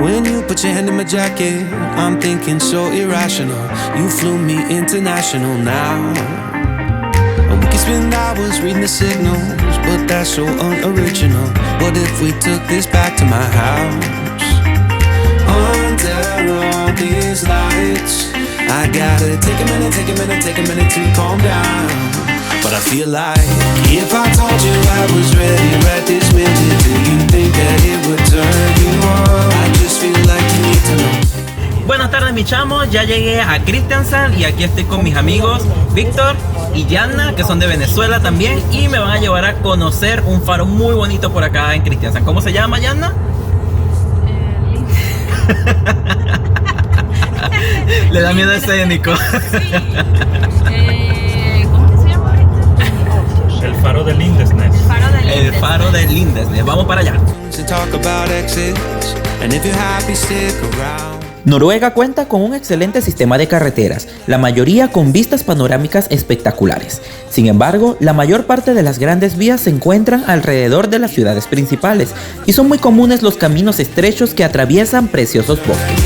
When you put your hand in my jacket, I'm thinking so irrational. You flew me international now. And we can spend hours reading the signals, but that's so unoriginal. What if we took this back to my house? Under all these lights, I gotta take a minute to calm down. But I feel like if I told you I was ready right this minute, do you think that it would turn you on? I just feel like you need to know. Buenas tardes, mi chamo. Ya llegué a Kristiansand y aquí estoy con mis amigos Víctor y Yanna, que son de Venezuela también, y me van a llevar a conocer un faro muy bonito por acá en Kristiansand. ¿Cómo se llama, Yanna? Le da miedo escénico. Sí. ¿Cómo que se llama ahorita? El faro de Lindesnes. El faro de Lindesnes. Vamos para allá. Noruega cuenta con un excelente sistema de carreteras, la mayoría con vistas panorámicas espectaculares. Sin embargo, la mayor parte de las grandes vías se encuentran alrededor de las ciudades principales y son muy comunes los caminos estrechos que atraviesan preciosos bosques.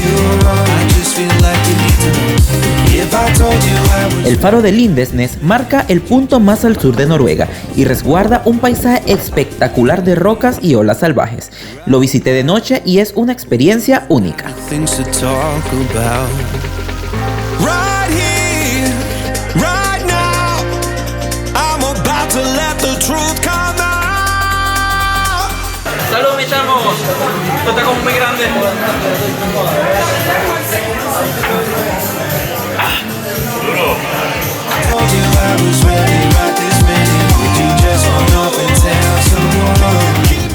El faro de Lindesnes marca el punto más al sur de Noruega y resguarda un paisaje espectacular de rocas y olas salvajes. Lo visité de noche y es una experiencia única. ¡Salud, mi chamo! Esto está como muy grande.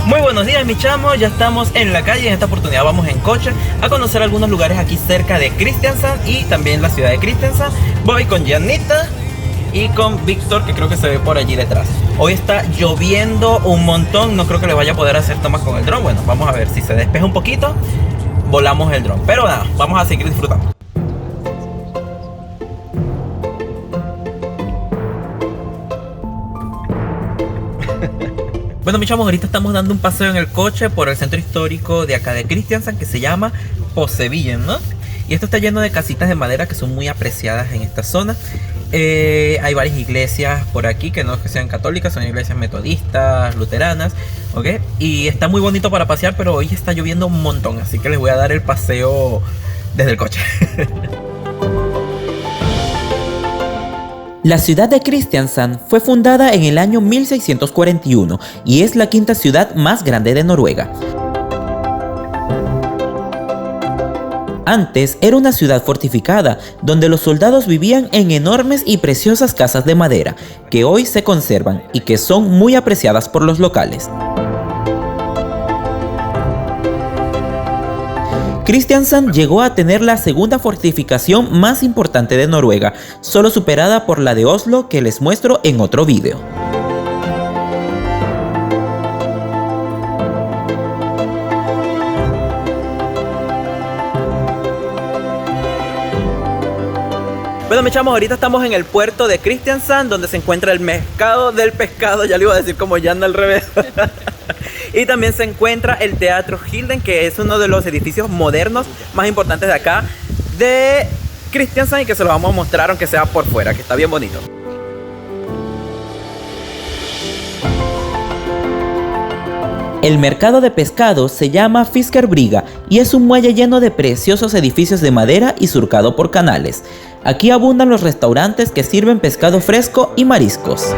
Muy buenos días, mi chamo. Ya estamos en la calle. En esta oportunidad vamos en coche a conocer algunos lugares aquí cerca de Kristiansand y también la ciudad de Kristiansand. Voy con Yannita y con Víctor, que creo que se ve por allí detrás. Hoy está lloviendo un montón, no creo que le vaya a poder hacer tomas con el dron. Bueno, vamos a ver si se despeja un poquito, volamos el dron. Pero nada, vamos a seguir disfrutando. Bueno, mis chavos, ahorita estamos dando un paseo en el coche por el centro histórico de acá de Kristiansand, que se llama Possevillen, ¿no? Y esto está lleno de casitas de madera que son muy apreciadas en esta zona. Hay varias iglesias por aquí que no es que sean católicas, son iglesias metodistas, luteranas, ¿ok? Y está muy bonito para pasear, pero hoy está lloviendo un montón, así que les voy a dar el paseo desde el coche. La ciudad de Kristiansand fue fundada en el año 1641 y es la quinta ciudad más grande de Noruega. Antes era una ciudad fortificada, donde los soldados vivían en enormes y preciosas casas de madera, que hoy se conservan y que son muy apreciadas por los locales. Kristiansand llegó a tener la segunda fortificación más importante de Noruega, solo superada por la de Oslo, que les muestro en otro video. Bueno, me echamos, ahorita estamos en el puerto de Kristiansand, donde se encuentra el mercado del pescado, ya le iba a decir como Yanna al revés. Y también se encuentra el Teatro Hilden, que es uno de los edificios modernos más importantes de acá, de Kristiansand, y que se lo vamos a mostrar aunque sea por fuera, que está bien bonito. El mercado de pescado se llama Fiskerbryggja y es un muelle lleno de preciosos edificios de madera y surcado por canales. Aquí abundan los restaurantes que sirven pescado fresco y mariscos.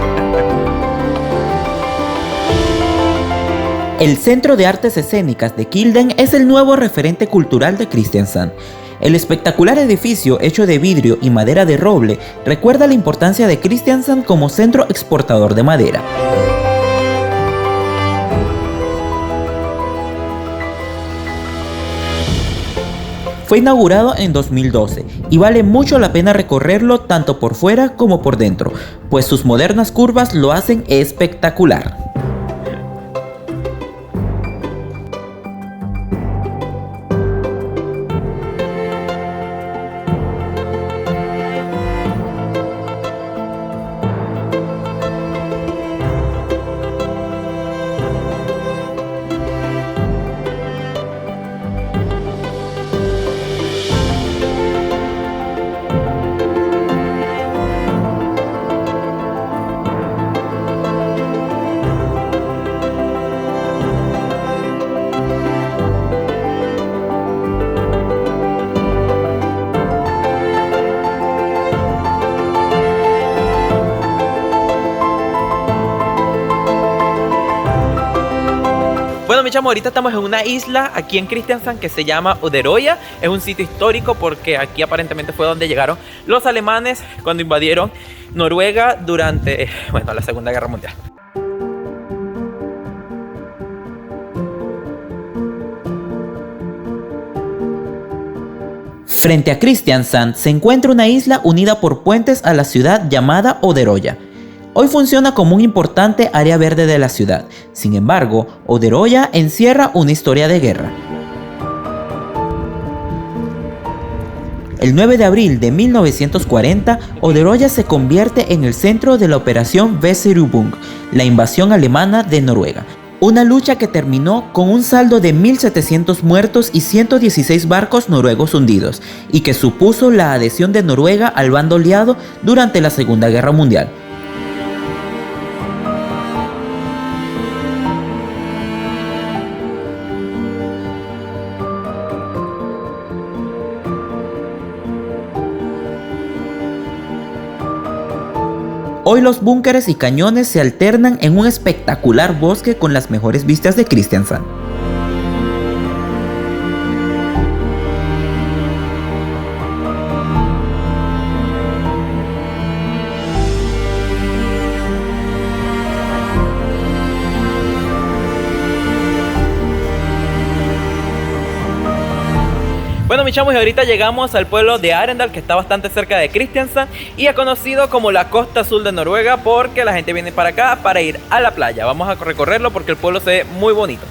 El Centro de Artes Escénicas de Kilden es el nuevo referente cultural de Kristiansand. El espectacular edificio hecho de vidrio y madera de roble recuerda la importancia de Kristiansand como centro exportador de madera. Fue inaugurado en 2012 y vale mucho la pena recorrerlo tanto por fuera como por dentro, pues sus modernas curvas lo hacen espectacular. Bueno, mi chamo, ahorita estamos en una isla aquí en Kristiansand que se llama Uderøya. Es un sitio histórico porque aquí aparentemente fue donde llegaron los alemanes cuando invadieron Noruega durante, la Segunda Guerra Mundial. Frente a Kristiansand se encuentra una isla unida por puentes a la ciudad llamada Uderøya. Hoy funciona como un importante área verde de la ciudad. Sin embargo, Uderøya encierra una historia de guerra. El 9 de abril de 1940, Uderøya se convierte en el centro de la operación Weserübung, la invasión alemana de Noruega. Una lucha que terminó con un saldo de 1.700 muertos y 116 barcos noruegos hundidos, y que supuso la adhesión de Noruega al bando aliado durante la Segunda Guerra Mundial. Hoy los búnkeres y cañones se alternan en un espectacular bosque con las mejores vistas de Kristiansand. Bueno, mis chamos, y ahorita llegamos al pueblo de Arendal, que está bastante cerca de Kristiansand y es conocido como la costa azul de Noruega porque la gente viene para acá para ir a la playa. Vamos a recorrerlo porque el pueblo se ve muy bonito.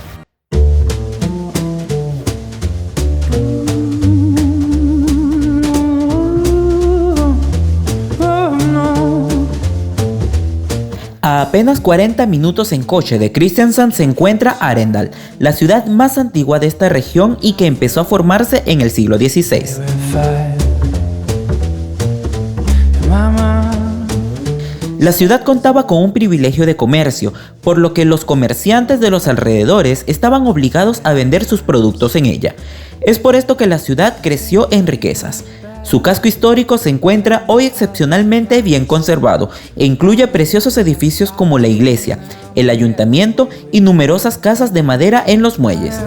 A apenas 40 minutos en coche de Kristiansand se encuentra Arendal, la ciudad más antigua de esta región y que empezó a formarse en el siglo XVI. La ciudad contaba con un privilegio de comercio, por lo que los comerciantes de los alrededores estaban obligados a vender sus productos en ella. Es por esto que la ciudad creció en riquezas. Su casco histórico se encuentra hoy excepcionalmente bien conservado e incluye preciosos edificios como la iglesia, el ayuntamiento y numerosas casas de madera en los muelles.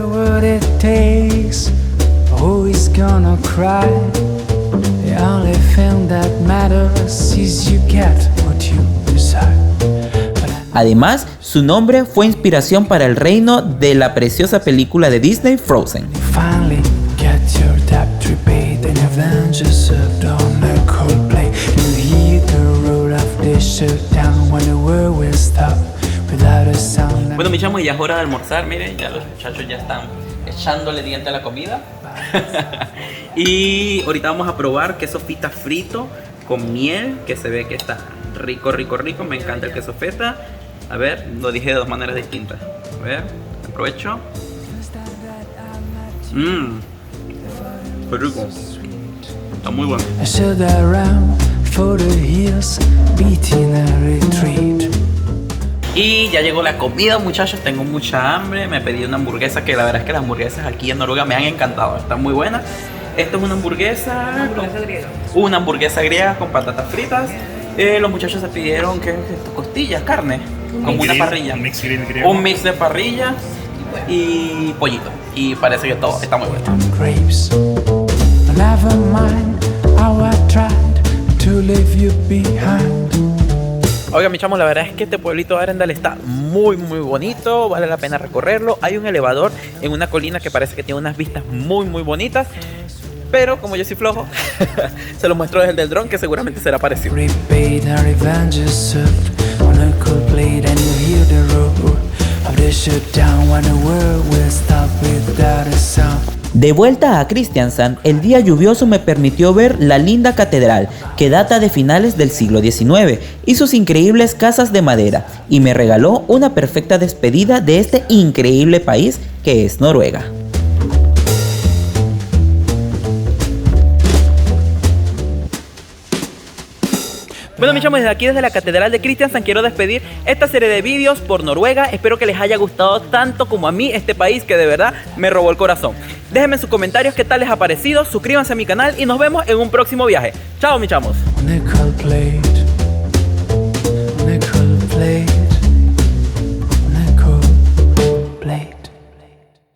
Además, su nombre fue inspiración para el reino de la preciosa película de Disney, Frozen. Bueno, mis chamos, ya es hora de almorzar. Miren, ya los muchachos ya están echándole diente a la comida. Y ahorita vamos a probar queso feta frito con miel, que se ve que está rico, rico, rico. Me encanta el queso feta. A ver, lo dije de dos maneras distintas. A ver, aprovecho. Qué rico. Está muy bueno. Y ya llegó la comida, muchachos. Tengo mucha hambre. Me pedí una hamburguesa, que la verdad es que las hamburguesas aquí en Noruega me han encantado. Están muy buenas. Esto es una hamburguesa griega. Una hamburguesa griega con patatas fritas. Los muchachos se pidieron costillas, carne, como una parrilla. Un mix de parrilla y pollito. Y parece que todo está muy bueno. Oigan, mis chamos, la verdad es que este pueblito de Arendal está muy muy bonito, vale la pena recorrerlo. Hay un elevador en una colina que parece que tiene unas vistas muy muy bonitas, pero como yo soy flojo, se lo muestro desde el dron, que seguramente será parecido. De vuelta a Kristiansand, el día lluvioso me permitió ver la linda catedral, que data de finales del siglo XIX, y sus increíbles casas de madera, y me regaló una perfecta despedida de este increíble país que es Noruega. Bueno, mis chamos, desde aquí, desde la Catedral de Kristiansand, quiero despedir esta serie de vídeos por Noruega. Espero que les haya gustado tanto como a mí este país, que de verdad me robó el corazón. Déjenme en sus comentarios qué tal les ha parecido, suscríbanse a mi canal y nos vemos en un próximo viaje. Chao, mis chamos.